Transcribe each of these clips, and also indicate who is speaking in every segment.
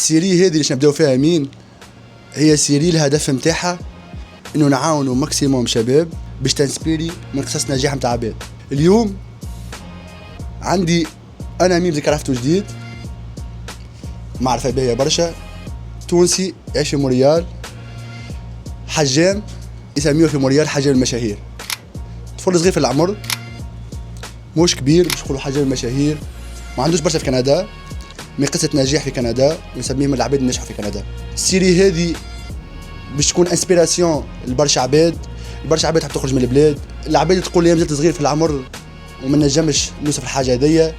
Speaker 1: السيري هذه اللي نبداو فيها مين هي سيري الهدف نتاعها انه نعاونوا ماكسيموم شباب باش تنسبيري من قصص نجاح نتاع عباد. اليوم عندي انا ميم ذيك عرفته جديد معرفه بيا برشا، تونسي يعيش في مونريال، حجام يسميوه في مونريال حجام المشاهير. طفل صغير في العمر مش كبير باش نقولوا حجام المشاهير، ما عندوش برشا في كندا، من قصة نجاح في كندا ونسميه من العباد اللي نجحوا في كندا. السيري هذه باش تكون انسبيراسيون لبرشا عباد، برشا عباد تحب تخرج من البلاد، العباد تقول لي مازلت صغير في العمر وما نجمش نوصل الحاجة هذيا.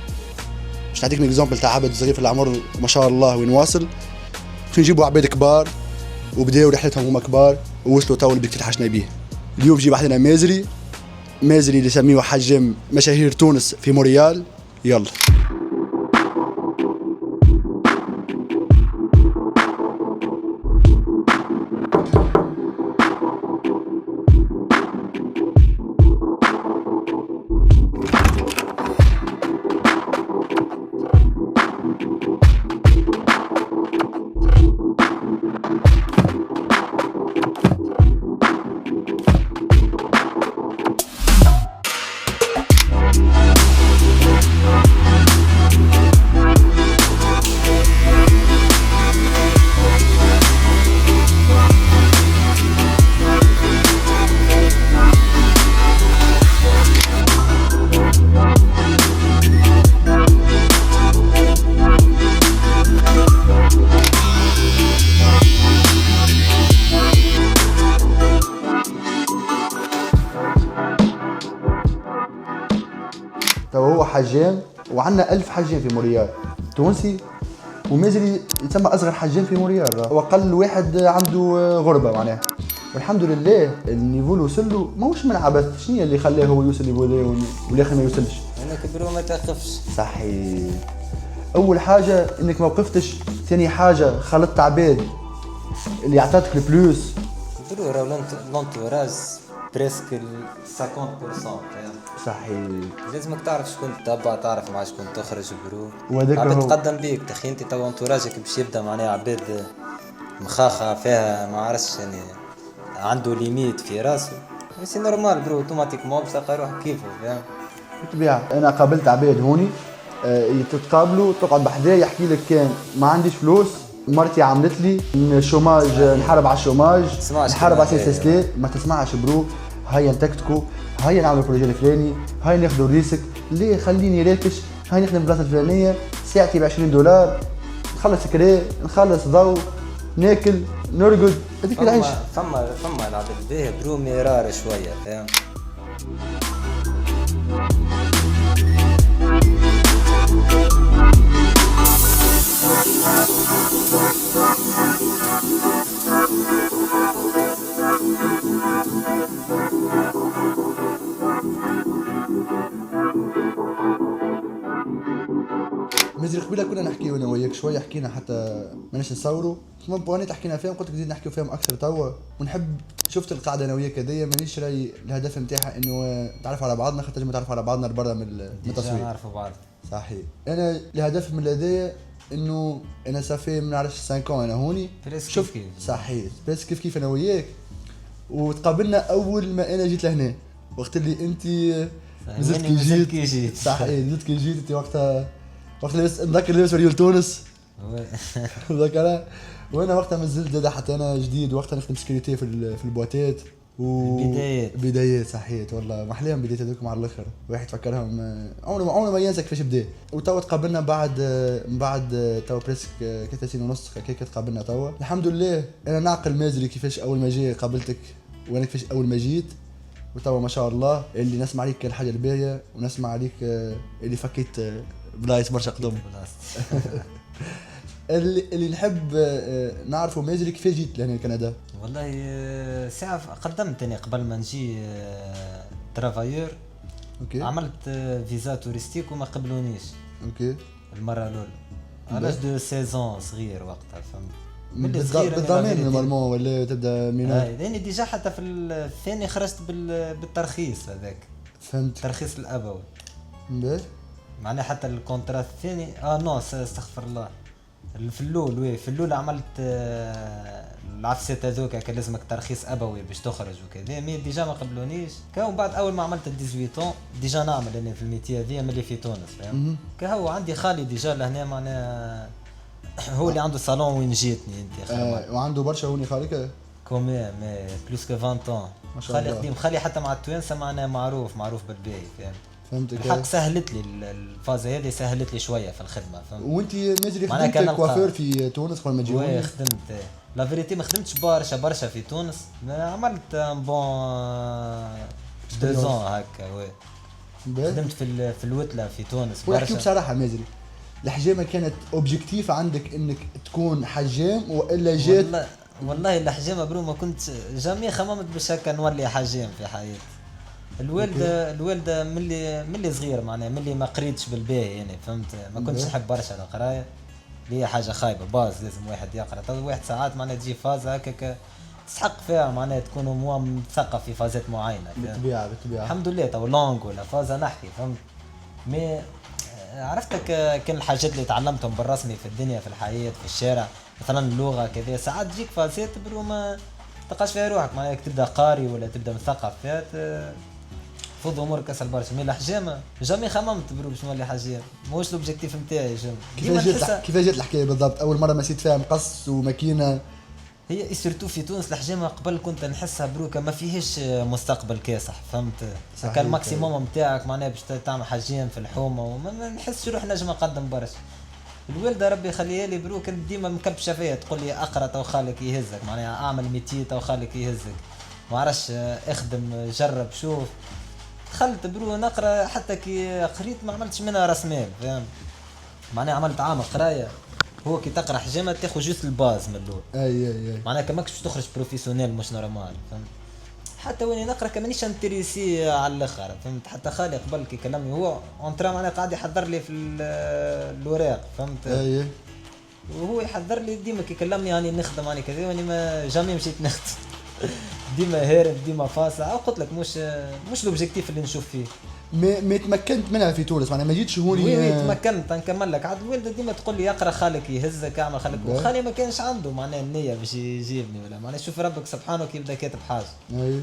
Speaker 1: باش نعطيك اكزامبل تاع عبد صغير في العمر ما شاء الله وين واصل. باش نجيبوا عباد كبار وبداو رحلتهم هما كبار ووصلوا تو اللي حاشنا بيه. اليوم جيب واحدنا مازري اللي يسميوه حجم مشاهير تونس في مونريال. يلا هو حجام وعندنا 1000 حجام في مونريال تونسي، ومازال يتسمى اصغر حجام في مونريال، هو اقل واحد عنده غربه معناها. والحمد لله النيفو اللي وصل له ماهوش من عبث. شنو اللي خلاه هو يوصل للنيفو هذا والاخر ما يوصلش؟
Speaker 2: انا كبروا ما تقفش.
Speaker 1: صحيح. اول حاجه انك ما وقفتش، ثاني حاجه خلطت عباد اللي عطاتك الفلوس.
Speaker 2: كبروا راهو لونتوراج بريسك 50%.
Speaker 1: صحيح.
Speaker 2: لازمك تعرف شكون تتبع، تعرف مع شكون تخرج برو.
Speaker 1: وهذاك
Speaker 2: عباد
Speaker 1: هو.
Speaker 2: تقدم بيك تخي انت تو انتوراجك باش يبدا معناها عباد مخاخه فيها ما عرفش يعني عنده ليميت في راسه. سي نورمال برو اوتوماتيكمون باش تلقى روحك كيفه فاهم.
Speaker 1: بالطبيعه انا قابلت عباد هوني تتقابلوا تقعد بحذايا يحكي لك كان ما عنديش فلوس، مرتي عملت لي الشوماج نحارب على الشوماج، نحارب على السيستي. ما تسمعش برو، هيا نتكتكو، هيا نعمل البروجي الفلاني، هيا ناخذوا ريسك، ليه خليني راكش، هيا نخدم البلاصه الفلانيه ساعتي ب$20، نخلص كري، نخلص ضوء، ناكل، نرقد، هذيك العيش.
Speaker 2: فما العباد باهي برو ميرار شويه فاهم.
Speaker 1: مازال قبيله كنا نحكيو انا وياك شويه، حكينا حتى ماناش نصوروا ثم بوانيت حكينا فيهم، قلت لك نزيد نحكيو فيهم اكثر توا. ونحب شفت القاعده انا وياك هذيا مانيش راي الهدف نتاعها انه نتعرفوا على بعضنا، خاطر نتعرفوا على بعضنا برا من التصوير.
Speaker 2: نعرفوا بعض.
Speaker 1: صحيح. انا الهدف من هذايا انه انا صافي ما نعرفش 5 انا هوني
Speaker 2: شوف
Speaker 1: صحيح بس كيف انا وياك وتقابلنا اول ما انا جيت لهنا، وقت اللي انت نزلت كي جيت صحيح نزلت كي جيت انت وقتها لابس نذكر لابس ريول تونس ذكرها. وانا وقتها نزلت زاد حتى انا جديد، وقتها نخدم سكيورتي في البواتات بدايات صحيح والله ما احلاهم بدايات هذوك على الاخر، واحد فكرهم عمره ما ينسى كيفاش بدا. وتوا تقابلنا بعد توا بريسك 3 سنين ونص هكاك تقابلنا توا الحمد لله. انا نعقل مازري كيفاش اول ما جي قابلتك وانا كيفاش اول ما جيت، وتوا ما شاء الله اللي نسمع عليك الحاجه الباهيه ونسمع عليك اللي فكيت بلايص برشا قدم. اللي نحب نعرفه مازري كيفاش جيت لهنا كندا.
Speaker 2: والله ساعة قدمت أنا قبل ما نجي ترافايور.
Speaker 1: اوكي.
Speaker 2: عملت فيزا توريستيك وما قبلونيش.
Speaker 1: اوكي.
Speaker 2: المرة الأولى. علاش دو سيزون صغير وقتها فهمت.
Speaker 1: بالضمان نورمالمون ولا تبدا من
Speaker 2: يعني ديجا حتى في الثاني خرجت بالترخيص هذاك.
Speaker 1: فهمت.
Speaker 2: الترخيص الأبوي.
Speaker 1: باهي.
Speaker 2: معناها حتى الكونترا الثاني نو استغفر الله. في الاول وي في الاول عملت العفسات هذوك كان لازمك ترخيص ابوي باش تخرج وكذا، مي ديجا ما قبلونيش. كان بعد اول ما عملت 18 ديجا نعمل انا في الميتي هذه ملي في تونس فاهم. كهو عندي خالي ديجا لهنا معناها هو اللي عنده صالون وين جيتني انت
Speaker 1: وعنده برشا هوني خالك
Speaker 2: كومي مي بلوس كو 20 طون. خالي قديم، خالي حتى مع التوانسه معناها معروف بالباهي فاهم.
Speaker 1: فهمتك.
Speaker 2: الحق سهلت لي الفازه هذه، سهلت لي شويه في الخدمه فهمت.
Speaker 1: وانت مازال خدمت كوافير في تونس قبل ما تجي؟
Speaker 2: وي خدمت لا فيريتي، ما خدمتش برشا في تونس، ما عملت بون 2 زون هكا. وي خدمت في الوتله في تونس برشا.
Speaker 1: ونحكيو بصراحه مازال الحجامه كانت اوبجيكتيف عندك انك تكون حجام والا جات؟
Speaker 2: والله الحجامه برو ما كنت جامي خممت باش هكا نولي حجام في حياتي. الوالده ملي صغير معناها ملي ما قريتش بالباهي يعني فهمت، ما كنتش نحب برشا القرايه، هي حاجه خايبه باز لازم واحد يقرا. تو واحد ساعات معناها تجي فاز هكاك تسحق فيها معناها تكون مثقف في فازات معينه
Speaker 1: بالطبيعه.
Speaker 2: الحمد لله. تو لونغ ولا فازه نحكي فهمت. مي عرفتك كان الحاجات اللي تعلمتهم بالرسمي في الدنيا في الحياه في الشارع مثلا اللغه كذا، ساعات تجيك فازات برو ما تلقاش فيها روحك معناها تبدا قاري ولا تبدا مثقف فيها فوض امورك اسهل برشا. مي الحجامه جامي خممت برو باش نولي حجام، ماهوش لوبجيكتيف نتاعي.
Speaker 1: كيفاش جات الحكايه بالضبط؟ اول مره مسيت فيها مقص وماكينه؟
Speaker 2: هي سيرتو في تونس الحجامه قبل كنت نحسها بروكا ما فيهش مستقبل كاسح فهمت. كان الماكسيموم نتاعك معناها باش تعمل حجام في الحومه وما نحسش روحي نجم نقدم برشا. الوالده ربي يخليها لي برو كانت ديما مكبشه فيا تقول لي اقرا تو خالك يهزك معناها اعمل ميتي تو خالك يهزك ما عرفش اخدم جرب شوف. دخلت برو نقرا حتى كي قريت ما عملتش منها راس مال فاهم معناها عملت عام قرايه. هو كي تقرا حجامه تاخذ جوست الباز من الاول
Speaker 1: اي
Speaker 2: معناها كماكش باش تخرج بروفيسيونيل مش نورمال فهمت. حتى وين نقرا كمانيش انتريسي على الاخر فهمت. حتى خالي قبل كي كلمني هو اونترا معناها قاعد يحضر لي في الوراق فهمت.
Speaker 1: اي
Speaker 2: وهو يحضر لي ديما كي كلمني يعني نخدم يعني كذا واني ما جامي مشيت نخدم ديما هارب ديما فاصع. قلت لك مش لوبجيكتيف اللي نشوف فيه.
Speaker 1: ما تمكنت منها في تونس معناها ما جيتش هوني؟
Speaker 2: وي تمكنت. نكمل لك عاد الوالده ديما تقول لي يقرا خالك يهزك اعمل خالك، وخالي ما كانش عنده معناها النيه باش يجيبني ولا معناها شوف ربك سبحانه كي يبدا كاتب حاجه.
Speaker 1: اي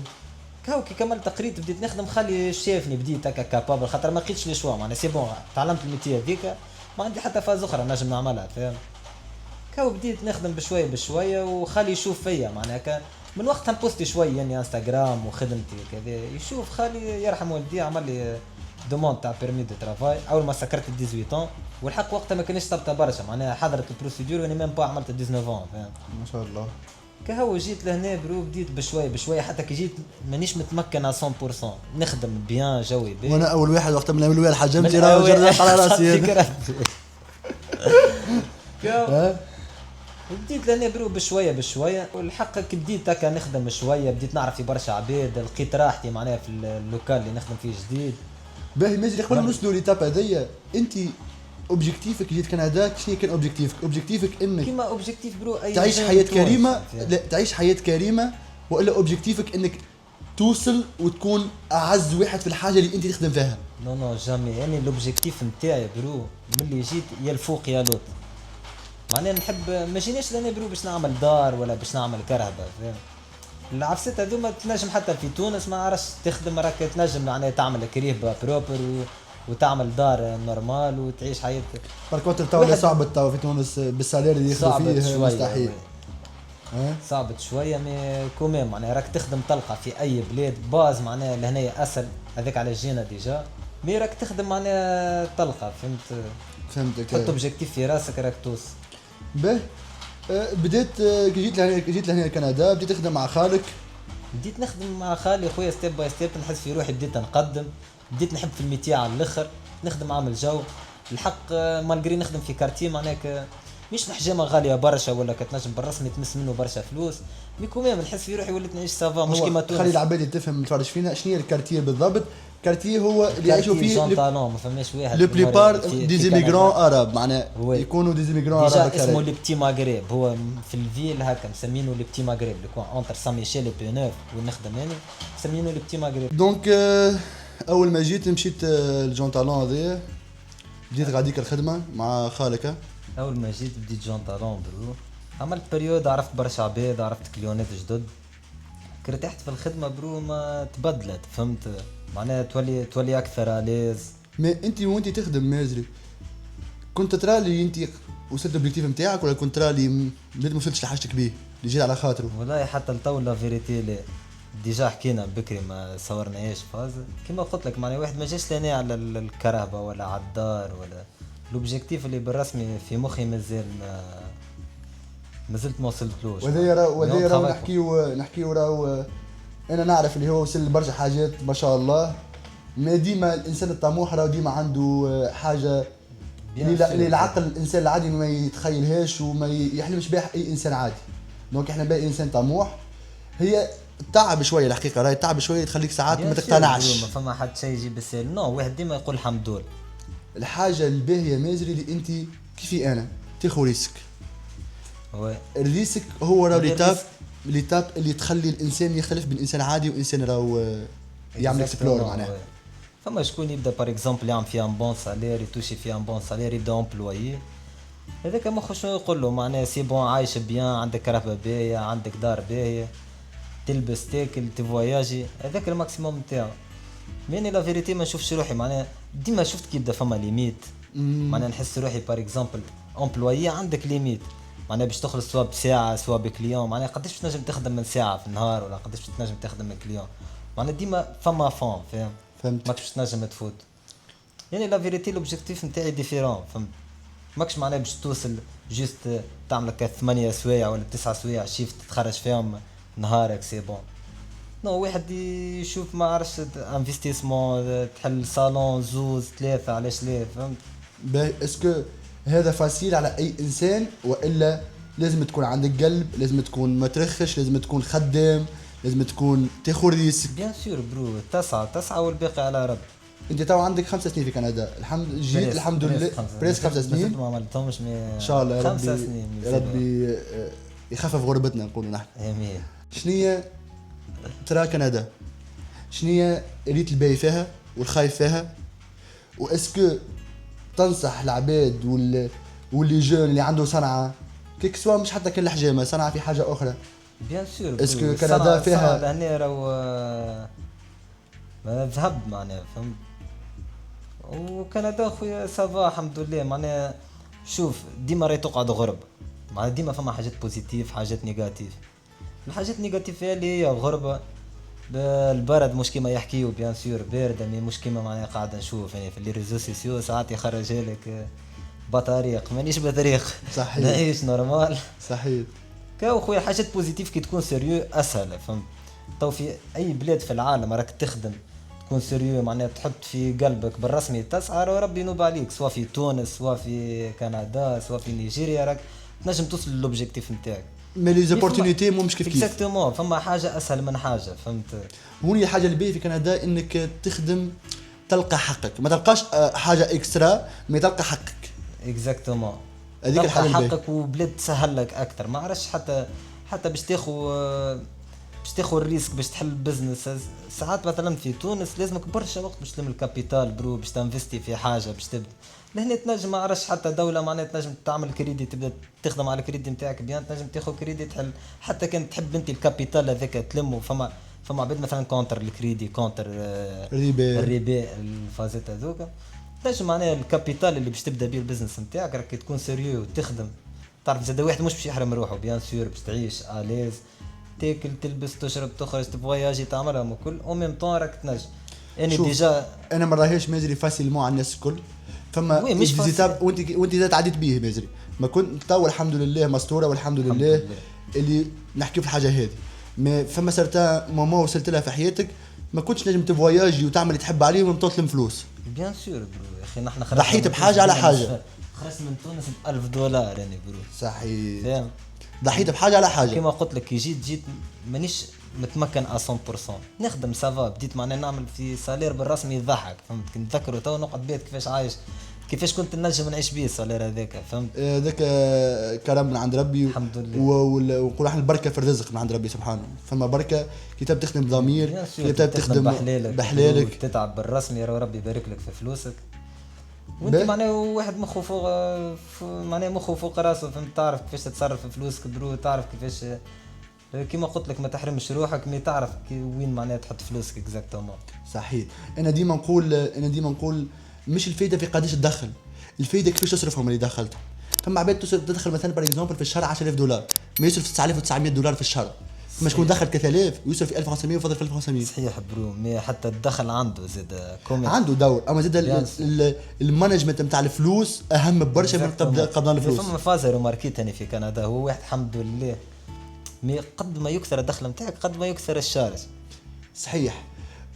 Speaker 2: كاو كي كملت قريت بديت نخدم خالي شافني بديت هكا كابابل خاطر ما لقيتش لي شوا معناها سي بون تعلمت الميتي هذيك ما عندي حتى فاز اخرى نجم نعملها فاهم. كاو بديت نخدم بشويه وخالي يشوف فيا معناها من وقتها نبوستي شويه يعني انستغرام وخدمتي كذا. يشوف خالي يرحم والدي عمل لي دوموند تاع بيرمي دو ترافاي اول ما سكرت 18 والحق وقتها ما كانش ثابته برشا معناها حضرت البروسيدور وانا ميم با عملت 19 فاهم
Speaker 1: ما شاء الله.
Speaker 2: كهو جيت لهنا برو بديت بشويه حتى كي جيت مانيش متمكن على 100% نخدم بيان جوي بيه.
Speaker 1: وانا اول واحد وقت من اول حجمتي راه جربت على راسي
Speaker 2: بديت لهنا برو بشويه والحق كي بديت هكا نخدم شويه بديت نعرف في برشا عباد لقيت راحتي معناها في اللوكال اللي نخدم فيه جديد.
Speaker 1: باهي مازال قبل ما نوصلوا ليتاب هذيا انت اوبجيكتيفك جيت كندا شنو كان اوبجيكتيفك انك
Speaker 2: كيما اوبجيكتيف برو اي
Speaker 1: تعيش حياه كريمه؟ لا تعيش حياه كريمه والا اوبجيكتيفك انك توصل وتكون اعز واحد في الحاجه اللي انت تخدم فيها؟
Speaker 2: نو جامي يعني الاوبجيكتيف نتاعي برو ملي جيت يا الفوق يا لوط معناها نحب ما جيناش لنا برو باش نعمل دار ولا باش نعمل كرهبه فاهم. العفسات هذوما تنجم حتى في تونس ما عرفش تخدم راك تنجم معناها تعمل كريهبه بروبر وتعمل دار نورمال وتعيش حياتك.
Speaker 1: بالكونتر تو صعب تو في تونس بالسالير اللي ياخذوا فيه مستحيل.
Speaker 2: صعبت شويه مي كوميم معناها راك تخدم تلقى في اي بلاد باز معناها لهنا اسهل هذاك على جينا ديجا مي راك تخدم معناها تلقى
Speaker 1: فهمتك.
Speaker 2: تحط اوبجيكتيف في راسك راك توصل.
Speaker 1: باهي بديت جيت لهنا كندا بديت تخدم مع خالك؟
Speaker 2: بديت نخدم مع خالي خويا ستيب باي ستيب نحس في روحي بديت نقدم بديت نحب في الميتي على الاخر نخدم عامل جو الحق مالغري نخدم في كارتيه معناها مش حجامه غاليه برشا ولا كتنجم بالرسمي تمس منه برشا فلوس مي كوميم نحس في روحي وليت نعيش سافا مش كيما تونس.
Speaker 1: خلي العباد تفهم تفرج فينا شنو هي الكارتيه بالضبط. كارتيه هو اللي يعيشوا فيه
Speaker 2: جون طالون ما فماش واحد
Speaker 1: لو بليبار دي زيميغرون عرب معناها يكونوا دي زيميغرون عرب.
Speaker 2: اسمه لي بتي ماغريب هو في الفيل هكا مسمينه لي بتي ماغريب اللي كون اونتر سان ميشيل و بينوف وين نخدم انا مسمينه لي بتي ماغريب.
Speaker 1: دونك اول ما جيت مشيت الجون طالون هذايا بديت غاديك الخدمه مع خالك
Speaker 2: اول ما جيت بديت جون طالون برو، عملت بريود عرفت برشا عباد، عرفت كليونات جدد، كي ارتحت في الخدمه برو ما تبدلت فهمت، معناها تولي اكثر اليز.
Speaker 1: ما انت وانت تخدم مازري كنت ترى لي انت وصلت البليكتيف نتاعك، ولا كنت ترى لي ما وصلتش لحاجتك بيه اللي جيت على خاطره؟
Speaker 2: والله حتى لتو لا فيريتي لا، ديجا حكينا بكري ما صورناش فاز، كيما قلت لك معناها واحد ما جاش لهنا على الكرهبه ولا على الدار ولا لوبجيكتيف اللي بالرسمي في مخي مازال ما زلت ما وصلتلوش.
Speaker 1: وذي راهو نحكيو راهو انا نعرف اللي هو وصل لبرشا حاجات ما شاء الله. ما ديما الانسان الطموح راهو ديما عنده حاجه اللي العقل الانسان العادي ما يتخيلهاش وما يحلمش بها اي انسان عادي. دونك احنا باقي انسان طموح، هي تعب شويه الحقيقه، راهي تعب شويه تخليك ساعات ما تقتنعش.
Speaker 2: ما فما حد شيء يجي بالسهل، نو واحد ديما يقول الحمد لله.
Speaker 1: الحاجه الباهيه مازري اللي انت كيفي انا تاخذ ريسك. الريسك هو راهو ليتاب اللي تخلي الانسان يختلف بين انسان عادي وانسان راهو يعمل اكسبلور معناها.
Speaker 2: فما شكون يبدا بار اكزومبل يعمل فيها ان بون سالير، يتوشي فيها ان بون سالير، يبدا امبلويي، هذاك مخه شنو يقول له معناها سي بون عايش بيان، عندك كرهبه باهيه، عندك دار باهيه، تلبس تاكل تفواياجي، هذاك الماكسيموم نتاعو. ماني لا فيريتي ما نشوفش روحي معناها ديما شفت كي يبدا فما ليميت، معناها نحس روحي بار اكزومبل امبلويي عندك ليميت، معناها باش تخلص سوا بساعه سوا بكليون، معناها قداش باش تنجم تخدم من ساعه في النهار ولا قداش باش تنجم تخدم من كليون، معناها ديما فما فون
Speaker 1: فهمت.
Speaker 2: ماكش باش تنجم تفوت. يعني لا فيريتي لوبجيكتيف نتاعي ديفيرون فهمت، ماكش معناها باش توصل جوست تعمل لك 8 سوايع ولا 9 سوايع شيفت تخرج فيهم نهارك سي بون. نو واحد يشوف ما عرفش انفستيسمون، تحل صالون زوز ثلاثة علاش لا فهمت.
Speaker 1: باهي اسكو هذا فاسيل على اي انسان، والا لازم تكون عندك قلب، لازم تكون ما ترخش، لازم تكون خدام، لازم تكون تاخذ ريسك.
Speaker 2: بيان سور برو، تسعة والباقي على رب.
Speaker 1: انت تو عندك 5 سنين في كندا، جيت الحمد لله بريس 5 سنين
Speaker 2: ما عملتهمش
Speaker 1: ان شاء الله.
Speaker 2: 5 سنين
Speaker 1: ربي يخفف غربتنا نقولوا نحن.
Speaker 2: امين.
Speaker 1: شنية ترى كندا، شنية ريت الباهي فيها والخايف فيها، واسكو تنصح العباد واللي جون اللي عنده صنعه كيك سوا مش حتى كل حجامه صنعه في حاجه اخرى؟
Speaker 2: بيان سور.
Speaker 1: اسكو كندا فيها
Speaker 2: لهنا راهو ما ذهب معناها فهمت، وكندا خويا سافا الحمد لله معناها. شوف ديما راهي تقعد غرب، معناها ديما فما حاجات بوزيتيف حاجات نيجاتيف. الحاجات نيجاتيف اللي هي غربة، البرد مش كيما يحكيو بيان سور بارد، مي مش كيما معناها قاعد نشوف يعني في لي ريزو سوسيو ساعات يخرج لك بطريق مانيش بطريق.
Speaker 1: صحيح
Speaker 2: نعيش نورمال
Speaker 1: صحيح.
Speaker 2: كاو خويا حاجات بوزيتيف كي تكون سيريو اسهل فهمت. تو في اي بلاد في العالم راك تخدم تكون سيريو معناها تحط في قلبك بالرسمي تسعى وربي ينوب عليك، سواء في تونس سواء في كندا سواء في نيجيريا راك تنجم توصل للوبجيكتيف نتاعك.
Speaker 1: مي لي زوبورتونيتي مش كيف كيف.
Speaker 2: اكزاكتومون فما حاجه اسهل من حاجه فهمت.
Speaker 1: هوني الحاجه اللي باهيه في كندا انك تخدم تلقى حقك، ما تلقاش حاجه اكسترا، ما تلقى حقك.
Speaker 2: اكزاكتومون
Speaker 1: هذيك الحاجه اللي
Speaker 2: حقك، وبلاد تسهل لك اكثر. ما عرفش حتى باش تاخذ الريسك باش تحل بزنس. ساعات مثلا في تونس لازمك برشا وقت باش تلم الكابيتال برو باش تنفستي في حاجه باش تبدا. لهنا تنجم ما عرفش حتى دوله معناها تنجم تعمل كريدي تبدا تخدم على الكريدي نتاعك بيان، تنجم تاخذ كريدي تحل حتى كان تحب انت الكابيتال هذاك تلمه. فما عباد مثلا كونتر الكريدي كونتر الربا الفازات هذوك تنجم معناها الكابيتال اللي باش تبدا به البزنس نتاعك راك تكون سيريو وتخدم. تعرف زاد واحد مش باش يحرم روحه بيان سور باش تعيش اليز تاكل تلبس تشرب تخرج تفواياجي تعملهم الكل او ميم طون راك تنجم. يعني ديجا
Speaker 1: انا ما راهيش مازري فاسيلمون على الناس الكل، فما زيتاب وانت زاد عديت بيه مازري ما كنت تو الحمد لله مستوره والحمد لله اللي نحكي في الحاجه هذه. ما فما سرتا ماما وصلت لها في حياتك ما كنتش نجم تفواياجي وتعمل اللي تحب عليه وتطلم فلوس.
Speaker 2: بيان سور برو يا اخي نحن
Speaker 1: ضحيت بحاجه على حاجه.
Speaker 2: خرجت من تونس ب$1000 يعني برو.
Speaker 1: صحيح
Speaker 2: فاهم.
Speaker 1: ضحيت بحاجه على حاجه.
Speaker 2: كما قلت لك كي جيت مانيش متمكن 100%، نخدم سافا بديت معناها نعمل في سالير بالرسمي يضحك فهمت. كنت نتذكروا تو نقعد بيت كيفاش عايش كيفاش كنت نجم نعيش بيه السالير هذاك فهمت.
Speaker 1: هذاك كرم من عند ربي
Speaker 2: الحمد لله.
Speaker 1: ونقول احنا البركه في الرزق من عند ربي سبحانه. فما بركه كي تبدا تخدم ضمير، كي تبدا تخدم
Speaker 2: بحلالك تتعب بالرسمي ربي يبارك لك في فلوسك. وانت معناه واحد مخه فوق معناه مخه فوق راسه، فهمت، تعرف كيفاش تتصرف في فلوسك برو، تعرف كيفاش كيما قلت لك ما تحرمش روحك، مي تعرف وين معناه تحط فلوسك اكزاكتومون.
Speaker 1: صحيح. انا ديما نقول مش الفايده في قداش تدخل، الفايده كيفاش تصرفهم اللي دخلتهم. فما عباد تدخل مثلا بار اكزومبل في الشهر $10,000 ما يصرف $9,900 في الشهر، ما شكون دخل 3000 ويصرف في 1500 وفضل في 1500.
Speaker 2: صحيح برو، مي حتى الدخل عنده زاد
Speaker 1: عنده دور، اما زاد المانجمنت نتاع الفلوس اهم برشا من قبضان الفلوس.
Speaker 2: فما فازر وماركيت هنا في كندا، هو واحد الحمد لله مي قد ما يكثر الدخل نتاعك قد ما يكثر الشارج.
Speaker 1: صحيح.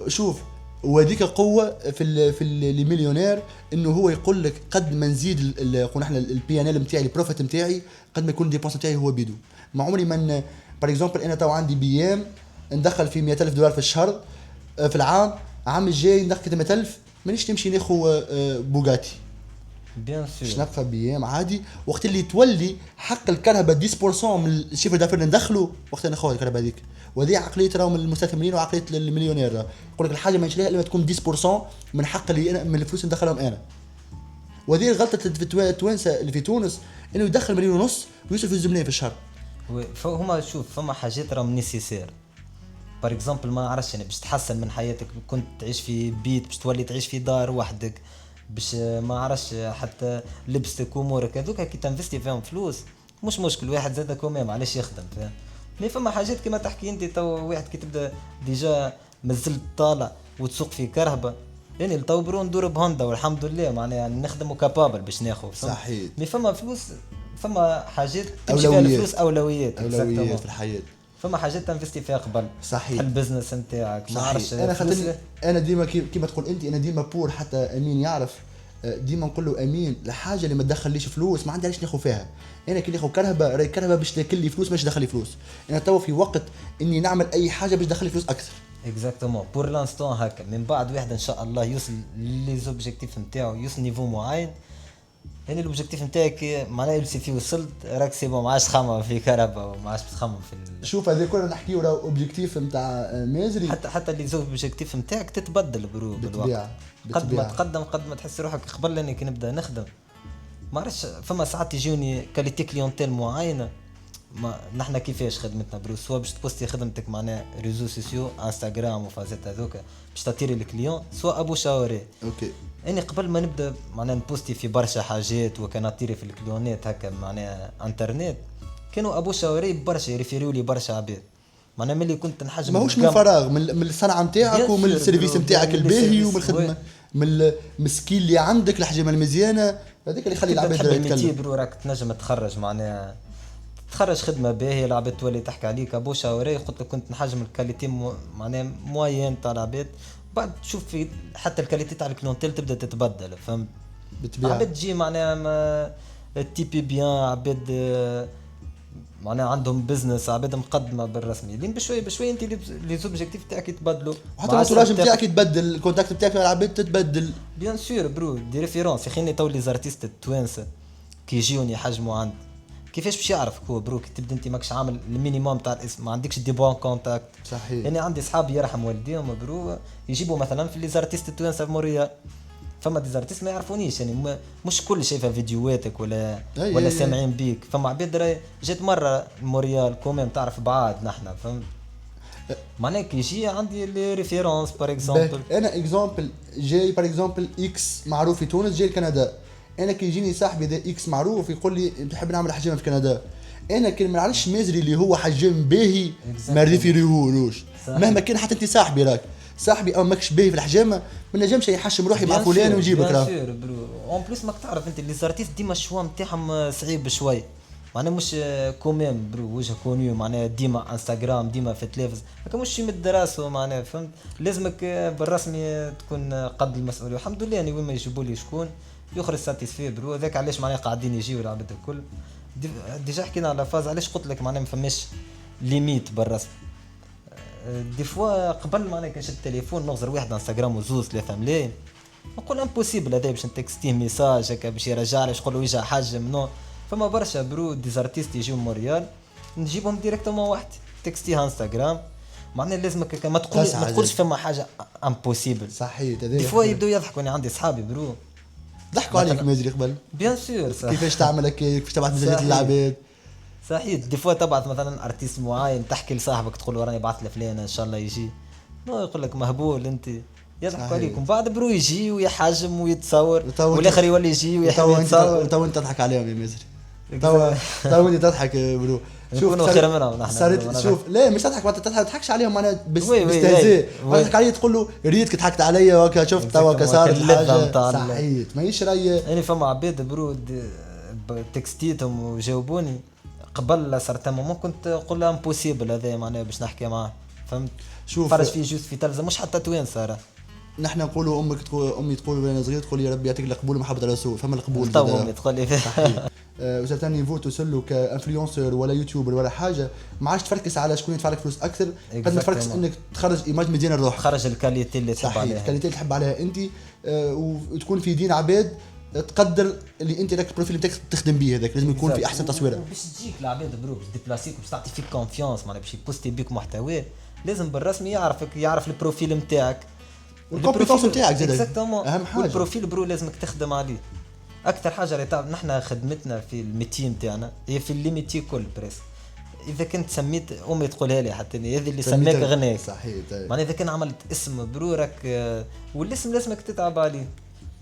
Speaker 1: شوف وهذيك قوه في المليونير، انه هو يقول لك قد ما نزيد قلنا احنا البي ان ال نتاعي البروفيت نتاعي قد ما يكون الديبونس نتاعي هو بيدو. ما عمري من بار اكزومبل انا تو عندي بيام ندخل في $100,000 في الشهر في العام، عام الجاي ندخل 100,000 مانيش نمشي ناخذ بوغاتي
Speaker 2: بيان سور،
Speaker 1: باش نبقى بيام عادي. وقت اللي تولي حق الكهرباء 10% من الشيفر دافير اللي ندخله وقت ناخذ الكهرباء هذيك. وهذه عقليه راهم المستثمرين وعقليه المليونير، يقول لك الحاجه ما نشريها الا ما تكون 10% من حق اللي أنا من الفلوس اللي ندخلهم انا. وهذه غلطه التوانسه اللي في تونس، انه يدخل 1.5 مليون ويصرف في الزملاء في الشهر.
Speaker 2: فهما شوف فما حاجات راهم نيسيسير. بار اكزومبل ما عرفش يعني باش تحسن من حياتك، كنت تعيش في بيت باش تولي تعيش في دار وحدك، باش ما عرفش حتى لبستك وامورك هذوك كي تنفستي فيهم فلوس مش مشكل، واحد زاد كوميم علاش يخدم فاهم. مي فما حاجات كما تحكي انت تو واحد كي تبدا ديجا مازلت طالع وتسوق في كرهبه، يعني تو برو ندور بهوندا والحمد لله معناها نخدم كابابل باش ناخذ.
Speaker 1: صحيح.
Speaker 2: مي فما فلوس، فما حاجات تمشي فيها الفلوس اولويات
Speaker 1: في الحياه.
Speaker 2: فما حاجات تنفستي فيها قبل.
Speaker 1: صحيح.
Speaker 2: البزنس نتاعك ما عرفش.
Speaker 1: انا خاطر انا ديما كيما تقول انت، انا ديما بور حتى امين يعرف، ديما نقول له امين الحاجه اللي ما تدخليش فلوس ما عندي علاش ناخذ فيها. انا كي ناخذ كهرباء راهي كهرباء باش تاكل لي فلوس مش تدخل لي فلوس. انا تو في وقت اني نعمل اي حاجه باش تدخل لي فلوس اكثر.
Speaker 2: اكزاكتومون بور لانستون هكا. من بعد واحد ان شاء الله يوصل لي زوبجيكتيف نتاعو، يوصل نيفو معين. يعني الاوبجيكتيف نتاعك معناه يلسي فيه وصلت راك سي بون ما عادش تخمم في كهرباء وما عادش تخمم في
Speaker 1: شوف هذا كنا نحكيو راه اوبجيكتيف نتاع مازري.
Speaker 2: حتى اللي زوبجيكتيف نتاعك تتبدل برو بالوقت. قد ما تقدم قد ما تحس روحك. قبل اني كي نبدا نخدم ما عرفش فما ساعات يجوني كاليتي كليونتيل معينه، ما نحنا كيفاش خدمتنا برو، سوا باش تبوستي خدمتك معناها ريزو سوسيو انستغرام وفازات هذوك باش تطيري الكليون، سوا ابو شاوري.
Speaker 1: اوكي.
Speaker 2: اني قبل ما نبدا معناها نبوستي في برشا حاجات وكان اطيري في الكليونات هكا معناها انترنت، كانوا ابو شاوري برشا يريفيريو لي برشا عباد معناها ملي كنت نحجم
Speaker 1: ماهوش من فراغ، من الصنعه نتاعك ومن السيرفيس نتاعك الباهي ومن الخدمه من السكيل اللي عندك الحجم المزيانه هذاك اللي يخلي العباد
Speaker 2: يتكلم. برو راك تنجم تخرج معناها تخرج خدمه باهيه العباد تولي تحكي عليك ابو شاوري. قلت لك كنت نحجم الكاليتي معناها موين تاع العباد، بعد تشوف في حتى الكاليتي تاع الكلونتيل تبدا تتبدل فهمت. عباد تجي معناها التيبي بيان، عباد معناها عندهم بزنس، عباد مقدمه بالرسمي لين بشوي بشوي انت لي زوبجيكتيف تاعك يتبدلوا،
Speaker 1: وحتى الانتوراج نتاعك يتبدل، الكونتاكت نتاعك مع العباد تتبدل.
Speaker 2: بيان سور برو دي ريفيرونس. خليني تو لي زارتيست التوانسه كي يجيوني يحجموا عندي كيفاش باش يعرفك هو برو كي تبدا انت ماكش عامل المينيموم تاع الاسم، ما عندكش دي بون كونتاكت.
Speaker 1: صحيح.
Speaker 2: يعني عندي اصحابي يرحم والديهم برو يجيبوا مثلا في لي زارتيست التوانسه في موريال، فما دي زارتيست ما يعرفونيش يعني مش كل شايفه فيديوهاتك ولا سامعين بيك. فما عباد راهي جات مره موريال كوميم تعرف بعاد نحنا فهمت. معناها كي يجي عندي لي ريفيرونس بار اكزومبل.
Speaker 1: انا اكزومبل جاي بار اكزومبل اكس معروف في تونس جاي كندا، انا كي يجيني صاحبي ذا اكس معروف يقول لي بحب نعمل حجام في كندا، انا كي ما نعرفش مازري اللي هو حجام باهي ما ريفيريهولوش مهما كان. حتى انت صاحبي راك صاحبي او ماكش باهي في الحجامه ما نجمش يحشم روحي مع فلان ونجيبك راه.
Speaker 2: بيان سور برو اون بليس ماك تعرف انت لي زارتيست ديما الشوا نتاعهم صعيب شوي معناها مش كوميم برو وجه كونيو معناها ديما انستغرام ديما في التلفز هكا مش يمد راسه معناها فهمت. لازمك بالرسمي تكون قد المسؤوليه. والحمد لله يعني وين ما يجيبوا لي شكون يخرج ساتيسفي برو. هذاك علاش معناها قاعدين يجيو العباد الكل. ديجا حكينا على فاز علاش قلت لك معناها ما فماش ليميت بالرسم. دي فوا قبل معناها كنشد التليفون نغزر واحد انستغرام وزوز 3 ملايين نقول امبوسيبل هذا باش نتكستيه ميساج هكا باش يرجع لي نقول له يجي حاجه منو. فما برشا برو دي زارتيست يجيو موريال نجيبهم ديريكتومون واحد تكستيه انستغرام معناها لازمك ما تقولش فما حاجه امبوسيبل.
Speaker 1: صحيح.
Speaker 2: دي فوا يبداو يضحكوا. انا عندي اصحابي برو
Speaker 1: ضحكوا عليك مازري قبل
Speaker 2: بيان سور صح.
Speaker 1: كيفاش تعمل هكا كيفاش تبعت مسجات
Speaker 2: صحيح.
Speaker 1: للعباد
Speaker 2: صحيح دي فوا تبعت مثلا ارتيست معين تحكي لصاحبك تقول له راني بعث لفلان ان شاء الله يجي، نو يقول لك مهبول انت، يضحكوا
Speaker 1: صحيح.
Speaker 2: عليكم بعد برو يجي ويحجم ويتصور
Speaker 1: وتو
Speaker 2: والاخر يولي يجي ويحب يتصور.
Speaker 1: تو انت تضحك عليهم يا مازري تو انت تضحك برو
Speaker 2: نكونوا خير منهم نحن.
Speaker 1: صارت شوف لا مش تضحك ما تضحكش عليهم معناها
Speaker 2: وي
Speaker 1: باستهزاء تضحك عليه تقول له ريتك ضحكت عليا وكا شفت توا صارت حاجه صحيح ماهيش راهي.
Speaker 2: يعني فما عباد برو تكستيتهم وجاوبوني قبل صارت مومون كنت نقول لها امبوسيبل هذا معناها باش نحكي معاه فهمت.
Speaker 1: شوف
Speaker 2: فرج فيه جوست في تلفزه مش حتى توين صار.
Speaker 1: نحن نقولوا امي تقول وانا صغير تقول يا ربي يعطيك القبول ومحبه الرسول فما القبول
Speaker 2: تو امي تقول لي
Speaker 1: وسيرتان نيفو توصل كانفلونسر ولا يوتيوبر ولا حاجه ما عادش تفركس على شكون يدفع لك فلوس اكثر قد ما تفركس انك تخرج ايماج من دين الروح
Speaker 2: خرج الكاليتي اللي تحب عليها
Speaker 1: الكاليتي اللي تحب عليها انت وتكون في دين عباد تقدر اللي انت ذاك البروفيل نتاعك تخدم به هذاك لازم يكون في احسن تصويره
Speaker 2: باش تجيك العباد برو باش ديبلاسيك باش تعطي فيك كونفيونس معناها باش يبوستي بيك محتوى لازم بالرسمي يعرفك يعرف البروفيل نتاعك
Speaker 1: والكومبيتونس نتاعك زاد
Speaker 2: اهم حاجه والبروفيل برو لازمك تخدم عليه اكثر حاجه اللي تعرف نحن خدمتنا في الميتي نتاعنا هي في الليميتي كل بريس. اذا كنت سميت امي تقولها لي حتى هذه اللي سماك غناك
Speaker 1: صحيح
Speaker 2: معناها اذا كان عملت اسم برو راك والاسم لازمك تتعب عليه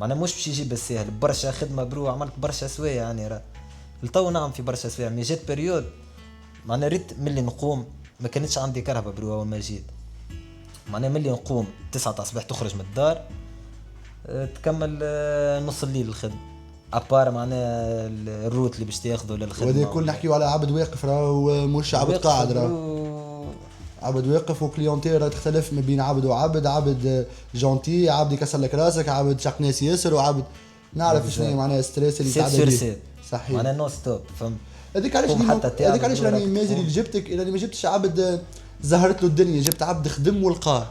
Speaker 2: معناها مش باش يجي بالسهل برشا خدمه برو عملت برشا سوايع يعني راه لتو نعم في برشا سوايع مي جات بريود معناها ريت ملي نقوم ما كانتش عندي كرهبه برو اول ما جيت معناها ملي نقوم 9 الصباح تخرج من الدار تكمل نص الليل الخدمه ابار معناها الروت اللي باش تاخذه للخدمه
Speaker 1: وهذا كل نحكيو على عبد واقف راهو مش عبد قاعد راهو عبد واقف وكليونتير تختلف ما بين عبد وعبد عبد جونتي عبد يكسر لك راسك عبد شق ناس ياسر وعبد نعرف شنو معناها ستريس اللي
Speaker 2: تعدى به
Speaker 1: صحيح
Speaker 2: معناها نو ستوب فهمت
Speaker 1: هذيك علاش راني مازري اللي جبتك راني ما جبتش عبد زهرت له الدنيا جبت عبد خدم ولقاه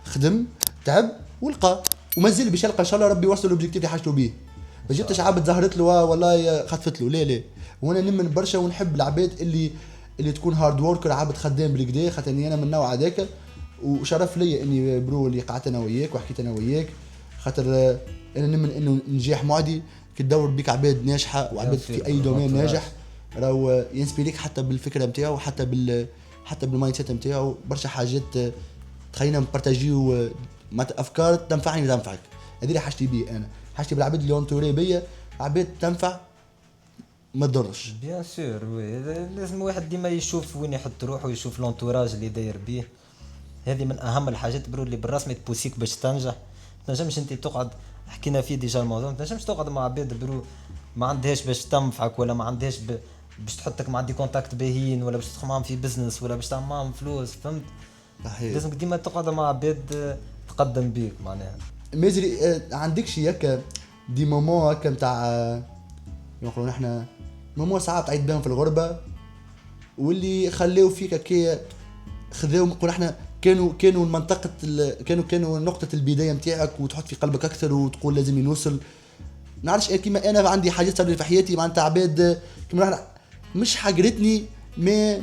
Speaker 1: خدم تعب ولقاه ومازال باش يلقى ان شاء الله ربي يوصل لوبجيكتيف اللي حاجته بيه ما جبتش عبد زهرت له والله خطفت له لا وانا نمن برشا ونحب العباد اللي تكون هارد ووركر عبد خدام بالكدا خاطر انا من النوع هذاك وشرف لي اني برو اللي قعدت انا وياك وحكيت انا وياك خاطر انا نمن انه نجاح معدي كي تدور بيك عباد ناجحه وعباد في اي دومين ناجح راهو ينسبيليك حتى بالفكره نتاعو حتى بالمايند سيت نتاعو برشا حاجات تخلينا نبارطاجيو افكار تنفعني وتنفعك هذه اللي حاجتي بيه انا حاجتي بالعباد اللي اونتوري بيا عباد تنفع ما تضرش
Speaker 2: بيان سور وي لازم واحد ديما يشوف وين يحط روحه ويشوف لونتوراج اللي داير بيه هذه من اهم الحاجات برو اللي بالرسمي تبوسيك باش تنجح. تنجمش انت تقعد حكينا فيه ديجا الموضوع تنجمش تقعد مع عباد برو ما عندهاش باش تنفعك ولا ما عندهاش باش تحطك مع دي كونتاكت باهيين ولا باش تدخل معاهم في بزنس ولا باش تعمل معاهم فلوس فهمت
Speaker 1: صحيح
Speaker 2: لازم ديما تقعد مع عباد تقدم بيك معناها
Speaker 1: مازري عندك شي هكا دي مومون هكا نتاع نقولوا نحنا مومون ساعات عيد بهم في الغربه واللي خلاو فيك كي خذاو نقول احنا كانوا المنطقه كانوا نقطه البدايه نتاعك وتحط في قلبك اكثر وتقول لازم نوصل نعرفش كيما انا عندي حاجات صاروا في حياتي معناتها عباد كيما احنا مش حاجرتني ما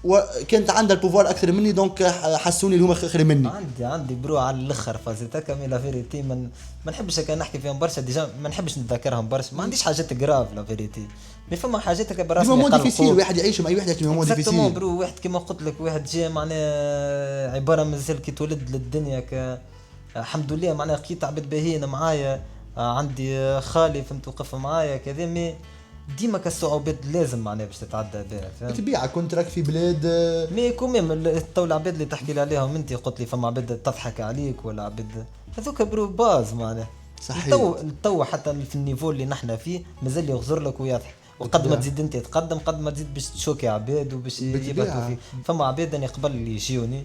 Speaker 1: وكانت عندها البوفوار اكثر مني دونك حسوني اللي هما خير مني
Speaker 2: عندي برو على الاخر فازيتك مي لا فيريتي ما نحبش هكا نحكي فيهم برشا ديجا ما نحبش نتذكرهم برشا ما عنديش حاجات جراف لا فيريتي مي فما حاجات هكا براسي
Speaker 1: مو ديفيسيل واحد يعيش مع اي واحد مو ديفيسيل
Speaker 2: برو واحد كيما قلت لك واحد جاي معناها عباره مازال كي تولد للدنيا الحمد لله معناها لقيت عباد باهيين معايا عندي خالي فهمت وقف معايا كذا مي ديما كالصعوبات لازم معناها باش تتعدى بها فهمت
Speaker 1: طبيعه كنت راك في بلاد
Speaker 2: مي كوميم تو العباد اللي تحكي لي عليهم انت قلت لي فما عباد تضحك عليك ولا عباد هذوك برو باز معناها
Speaker 1: صحيح
Speaker 2: تو حتى في النيفو اللي نحنا فيه مازال يغزر لك ويضحك وقد ما تزيد انت تقدم قد ما تزيد باش تشوكي عباد وباش يبكوا فيك فما عباد اني قبل اللي يجيوني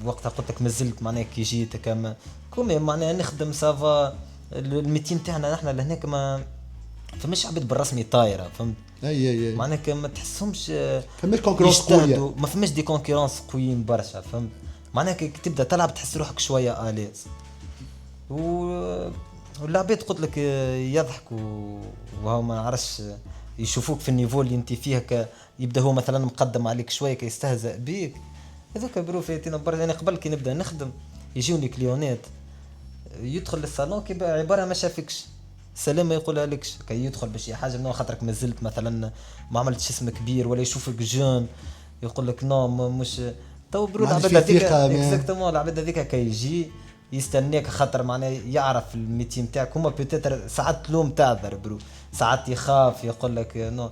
Speaker 2: وقتها قلت لك مازلت معناها كي جيت كما كوميم معناها نخدم سافا الميتين تاعنا نحنا لهناك ما فماش عباد بالرسمي طايره فهمت
Speaker 1: اي
Speaker 2: معناها ما تحسهمش
Speaker 1: فماش كونكورونس قويه
Speaker 2: ما فماش دي كونكورونس قويين برشا فهمت معناها كي تبدا تلعب تحس روحك شويه اليز والعباد قلت لك يضحكوا وهو ما نعرفش يشوفوك في النيفو اللي انت فيه يبدا هو مثلا مقدم عليك شويه كيستهزأ بيك هذوك برو فايتين برشا يعني قبل كي نبدا نخدم يجيوني كليونات يدخل للصالون كي عباره ما شافكش سلام ما يقولها لكش كي يدخل باش حاجه من خاطرك ما زلت مثلا ما عملتش اسم كبير ولا يشوفك جون يقول لك نو مش تو برود
Speaker 1: ما عندش
Speaker 2: العباد
Speaker 1: فيه
Speaker 2: هذيك
Speaker 1: ثقة،
Speaker 2: اكزاكتومون العباد هذيك كي يجي يستناك خاطر معناه يعرف الميتي نتاعك هما بيتيتر ساعات تلوم تعذر برو ساعات يخاف يقول لك نو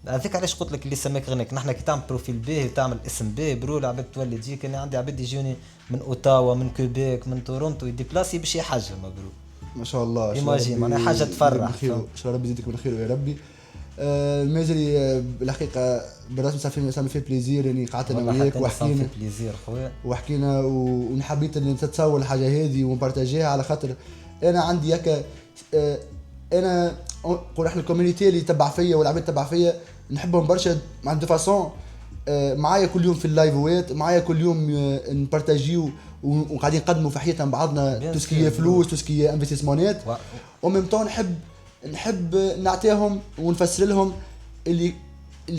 Speaker 2: هذيك علاش قلت لك اللي سماك غنيك نحن كي تعمل بروفيل باهي وتعمل اسم باهي برو العباد تولي تجيك انا عندي عباد يجوني من اوتاوا من كوبيك من تورونتو يديبلاسي باش يحجم برو
Speaker 1: ما شاء الله.
Speaker 2: ايماجين معناها حاجه تفرح
Speaker 1: ان شاء الله ربي يزيدك من خير يا ربي. المازري بالحقيقه بالرسم صار في بليزير اني قعدت انا وياك
Speaker 2: وحكينا بليزير خويا
Speaker 1: وحكينا ونحبيت ان تتصور الحاجه هذه ونبارتاجيها على خاطر انا عندي هكا انا نقول احنا الكوميونيتي اللي تبع فيا والعباد تبع فيا نحبهم برشا مع دو فاسون معايا كل يوم في اللايفوات معايا كل يوم نبارتاجيو وقاعدين نقدموا في حياتنا بعضنا توسكيه فلوس توسكيه انفستيسمونات وميم طون نحب نعطيهم ونفسر لهم اللي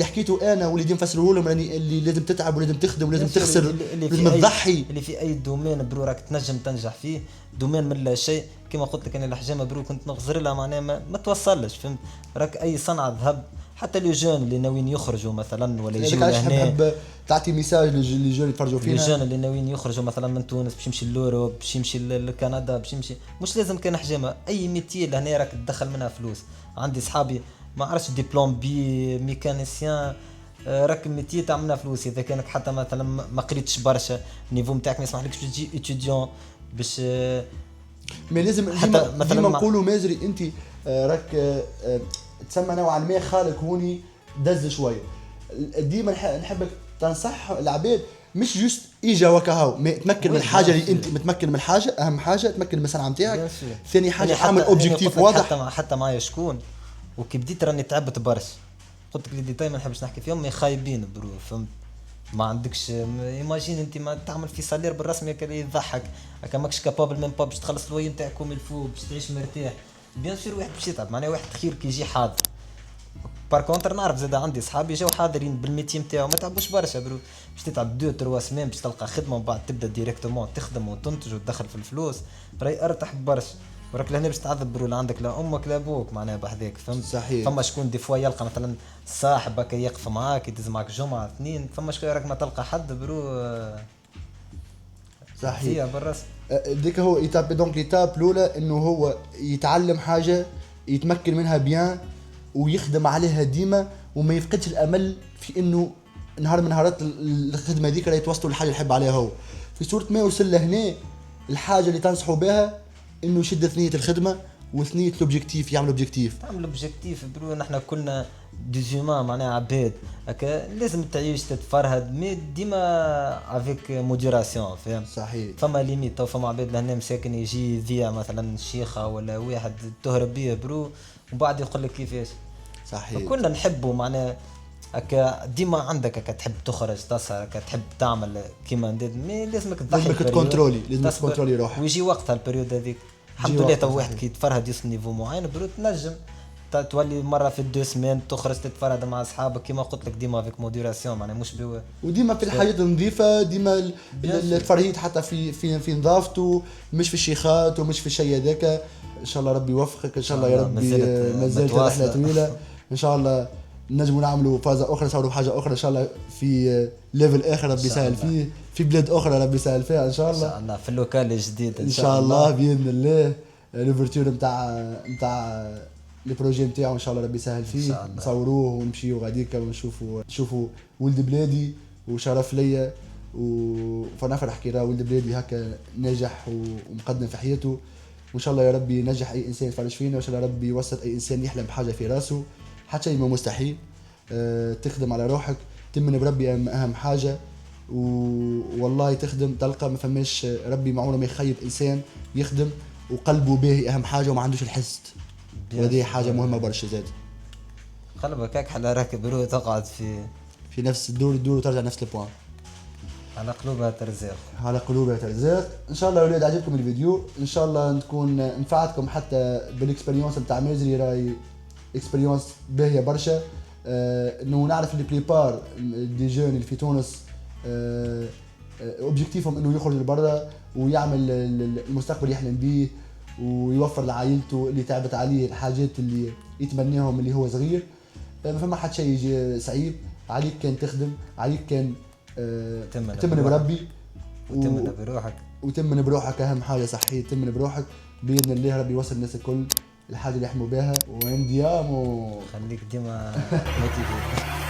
Speaker 1: حكيته انا واللي نفسره لهم يعني اللي لازم تتعب ولازم تخدم ولازم تخسر لازم تضحي
Speaker 2: اللي في اي دومين برو راك تنجم تنجح فيه دومين من لا شيء كما قلت لك انا الحجامه برو كنت نغزر لها معناها ما توصلش فهمت راك اي صنعه ذهب حتى لي جون اللي ناويين يخرجوا مثلا ولا يجيو لهنا
Speaker 1: نحب تعطي ميساج لي جون يتفرجوا فينا
Speaker 2: لي جون اللي ناويين يخرجوا مثلا من تونس باش يمشي لوروب باش يمشي لكندا باش يمشي مش لازم كان حجامه اي ميتي لهنا راك تدخل منها فلوس عندي صحابي ما عرفش ديبلوم بي ميكانيسيان راك ميتي تعملنا فلوس اذا كانك حتى مثلا ما قريتش برشا النيفو نتاعك ما يسمحلكش باش تجي اتيديون باش
Speaker 1: مي لازم ديما نقولوا مازري انت راك تسمى نوعا ما خالك هوني دز شويه ديما نحبك تنصح العباد مش جوست اجا وكهو تمكن من الحاجه اللي انت متمكن من الحاجه اهم حاجه تمكن من الصنعه نتاعك ثاني حاجه اعمل اوبجيكتيف واضح
Speaker 2: حتى معايا شكون وكي بديت راني تعبت برشا قلت لك لي ديتاي ما نحبش نحكي فيهم خايبين برو فهمت ما عندكش ايماجين انت ما تعمل في سالير بالرسمي كلي يضحك هكا ماكش كابابل ميم با باش تخلص الوي نتاعكم الفو باش تعيش مرتاح بيان سور واحد باش يتعب معناها واحد خير كي يجي حاضر بار كونتر نعرف زاد عندي صحابي جاو حاضرين بالميتي نتاعو ما تعبوش برشا برو باش تتعب 2-3 سمان باش تلقى خدمه ومن بعد تبدا ديريكتومون تخدم وتنتج وتدخل في الفلوس راهي ارتاح برشا وراك لهنا باش تعذب برو لا عندك لا امك لا ابوك معناها بحذاك فهمت
Speaker 1: صحيح
Speaker 2: فما شكون دي فوا يلقى مثلا صاحبك يقف معاك يدز معاك جمعه اثنين فما شكون راك ما تلقى حد برو
Speaker 1: صحيح
Speaker 2: بالراس
Speaker 1: ديك هو ايتاب دونك ايتاب الاولى انه هو يتعلم حاجه يتمكن منها بيان ويخدم عليها ديما وما يفقدش الامل في انه نهار من نهارات الخدمه هذيك راهي توصلوا للحاجه اللي يحب عليها هو في صوره ما يوصل لهنا الحاجه اللي تنصحوا بها انه يشد ثنيه الخدمه وثنيه الاوبجيكتيف يعمل اوبجيكتيف
Speaker 2: تعمل اوبجيكتيف برو نحن كلنا ديزيومان معناها عباد هكا لازم تعيش تتفرهد مي ديما افيك موديراسيون فاهم
Speaker 1: صحيح
Speaker 2: فما ليميت فما عباد لهنا مساكن يجي يذيع مثلا شيخه ولا واحد تهرب بيه برو وبعد يقول لك كيفاش
Speaker 1: صحيح
Speaker 2: كلنا نحبوا معناها هكا ديما عندك هكا تحب تخرج تسهر هكا تحب تعمل كيما ندير مي لازمك تضحي
Speaker 1: لازمك تكونترولي روحك
Speaker 2: ويجي وقتها البريود هذيك الحمد لله تو واحد كي يتفرهد يوصل نيفو معين برو تنجم تولي مره في 2 سمان تخرج تتفرهد مع اصحابك كيما قلت لك ديما فيك موديراسيون معناها مش
Speaker 1: وديما في الحاجات النظيفه ديما التفرهيد حتى في نظافته مش في الشيخات ومش في الشيء هذاك ان شاء الله ربي يوفقك ان شاء الله يا ربي مازالت رحله طويله ان شاء الله نجموا نعملوا فازه اخرى نصوروا حاجه اخرى ان شاء الله في ليفل اخر ربي يسهل فيه في بلاد اخرى ربي يسهل فيها ان شاء الله
Speaker 2: ان شاء الله في اللوكال الجديد
Speaker 1: ان شاء الله باذن الله ليفرتور نتاع البروجي نتاعو ان شاء الله ربي يسهل فيه نصوروه ونمشيو غاديك ونشوفوا ولد بلادي وشرف ليا وفنفرح كي راه ولد بلادي هكا ناجح ومقدم في حياته وان شاء الله يا ربي ينجح اي انسان يتفرج فينا وان شاء الله ربي يوسط اي انسان يحلم بحاجه في راسه حتى شيء ما مستحيل تخدم على روحك تمن بربي اهم حاجه والله تخدم تلقى ما فماش ربي معونه ما يخيب انسان يخدم وقلبه باهي اهم حاجه وما عندوش الحسد وهذه حاجه مهمه برشا زاد
Speaker 2: قلبك هيك حلا راكب برو تقعد
Speaker 1: في نفس الدور وترجع نفس البوان
Speaker 2: على قلوبها ترزاق
Speaker 1: على قلوبها ترزاق ان شاء الله يا ولاد عجبكم الفيديو ان شاء الله نكون نفعتكم حتى بالاكسبيريونس نتاع مازري راهي اكسبيريونس باهيه برشا انه نعرف اللي بليبار دي جون اللي في تونس اوبجيكتيفهم انه يخرج لبرا ويعمل المستقبل يحلم بيه ويوفر لعائلته اللي تعبت عليه الحاجات اللي يتمناهم اللي هو صغير. ما فما حد شيء يجي صعيب عليك، كان تخدم عليك، كان تمن بربي
Speaker 2: وتمن بروحك،
Speaker 1: وتمن بروحك اهم حاجه صحيح، تمن بروحك باذن الله ربي يوصل الناس الكل الحاجه اللي يحموا بها. وانديامو
Speaker 2: خليك ديما موتيفي.